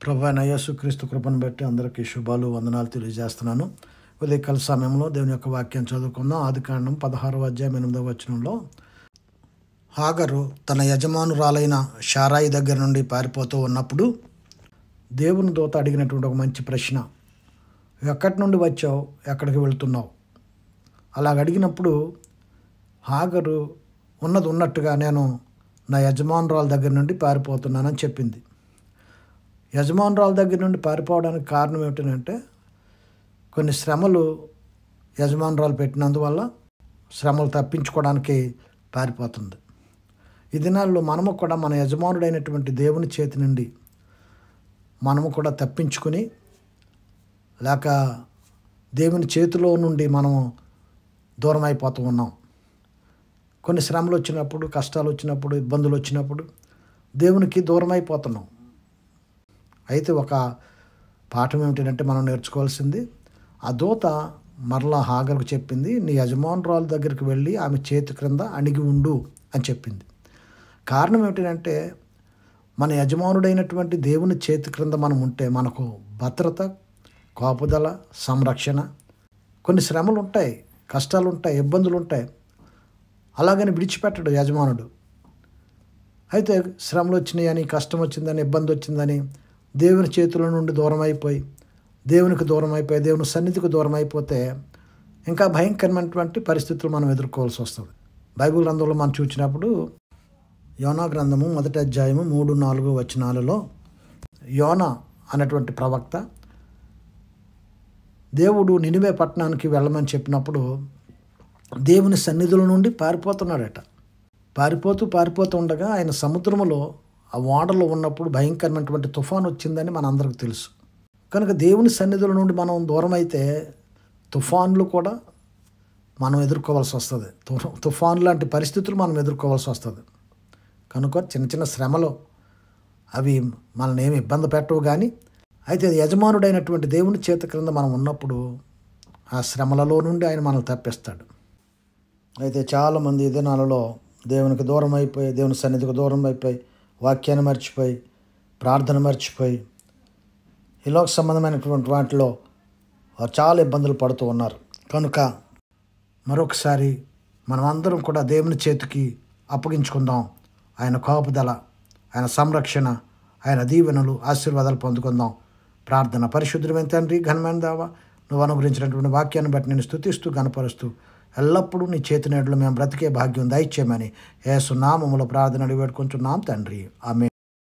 ప్రభువైన యేసుక్రీస్తు కృపను బట్టి అందరికీ శుభాలు వందనాలు తెలియజేస్తున్నాను. ఉదయకాల సమయంలో దేవుని యొక్క వాక్యం చదువుకుందాం. ఆదికాండం 16వ అధ్యాయం 8వ వచనంలో హాగరు తన యజమానురాలైన షారాయి దగ్గర నుండి పారిపోతూ ఉన్నప్పుడు దేవుని దూత అడిగినటువంటి ఒక మంచి ప్రశ్న, ఎక్కడి నుండి వచ్చావు, ఎక్కడికి వెళ్తున్నావు? అలాగ అడిగినప్పుడు హాగరు ఉన్నది ఉన్నట్టుగా నేను నా యజమానురాల దగ్గర నుండి పారిపోతున్నానని చెప్పింది. యజమానురాల దగ్గర నుండి పారిపోవడానికి కారణం ఏమిటంటే కొన్ని శ్రమలు యజమానురాలు పెట్టినందువల్ల శ్రమలు తప్పించుకోవడానికి పారిపోతుంది. ఈ దినాల్లో మనము కూడా మన యజమానుడైనటువంటి దేవుని చేతి నుండి మనము కూడా తప్పించుకుని లేక దేవుని చేతిలో నుండి మనము దూరం అయిపోతూ ఉన్నాం. కొన్ని శ్రమలు వచ్చినప్పుడు, కష్టాలు వచ్చినప్పుడు, ఇబ్బందులు వచ్చినప్పుడు దేవునికి దూరం అయిపోతున్నాం. అయితే ఒక పాఠం ఏమిటంటే మనం నేర్చుకోవాల్సింది, ఆ దూత మరలా హాగరుకు చెప్పింది, నీ యజమానురాలు దగ్గరికి వెళ్ళి ఆమె చేతి క్రింద అణిగి ఉండు అని చెప్పింది. కారణం ఏమిటంటే మన యజమానుడైనటువంటి దేవుని చేతి క్రింద మనం ఉంటే మనకు భద్రత, కాపుదల, సంరక్షణ. కొన్ని శ్రమలు ఉంటాయి, కష్టాలు ఉంటాయి, ఇబ్బందులు ఉంటాయి, అలాగని విడిచిపెట్టడు యజమానుడు. అయితే శ్రమలు వచ్చినాయని, కష్టం వచ్చిందని, ఇబ్బంది వచ్చిందని దేవుని చేతుల నుండి దూరం అయిపోయి దేవుని సన్నిధికి దూరం అయిపోతే ఇంకా భయంకరమైనటువంటి పరిస్థితులు మనం ఎదుర్కోవాల్సి వస్తుంది. బైబిల్ గ్రంథంలో మనం చూసినప్పుడు యోనా గ్రంథము 1వ అధ్యాయము 3-4 వచనాలలో యోనా అనేటువంటి ప్రవక్త దేవుడు నినివే పట్టణానికి వెళ్ళమని చెప్పినప్పుడు దేవుని సన్నిధుల నుండి పారిపోతున్నాడట. పారిపోతూ ఉండగా ఆయన సముద్రములో ఆ ఓడలో ఉన్నప్పుడు భయంకరమైనటువంటి తుఫాను వచ్చిందని మనందరికీ తెలుసు. కనుక దేవుని సన్నిధుల నుండి మనం దూరం అయితే తుఫాన్లు కూడా మనం ఎదుర్కోవాల్సి వస్తుంది. తుఫాన్ లాంటి పరిస్థితులు మనం ఎదుర్కోవాల్సి వస్తుంది. కనుక చిన్న చిన్న శ్రమలు అవి మనల్ని ఏమి ఇబ్బంది పెట్టవు. కానీ అయితే యజమానుడైనటువంటి దేవుని చేతి క్రింద మనం ఉన్నప్పుడు ఆ శ్రమలలో నుండి ఆయన మనల్ని తప్పిస్తాడు. అయితే చాలామంది ఈ దినాలలో దేవునికి దూరం అయిపోయి, దేవుని సన్నిధికి దూరం అయిపోయి, వాక్యాన్ని మర్చిపోయి, ప్రార్థన మర్చిపోయి, ఈ లోక సంబంధమైనటువంటి వాటిలో చాలా ఇబ్బందులు పడుతూ ఉన్నారు. కనుక మరొకసారి మనమందరం కూడా దేవుని చేతికి అప్పగించుకుందాం. ఆయన కాపుదల, ఆయన సంరక్షణ, ఆయన దీవెనలు, ఆశీర్వాదాలు పొందుకుందాం. ప్రార్థన. పరిశుద్ధమైన తండ్రి, ఘనమైన దేవా, నువ్వు అనుగ్రహించినటువంటి వాక్యాన్ని బట్టి నేను స్తుతిస్తూ గణపరుస్తూ ఎల్లప్పుడూ నీ చేతి నేడులో మేము బ్రతికే భాగ్యం దయచేయమని యేసు నామములో ప్రార్థన అడిగి పెట్టుకుంటున్నాం తండ్రి. ఆమేన్.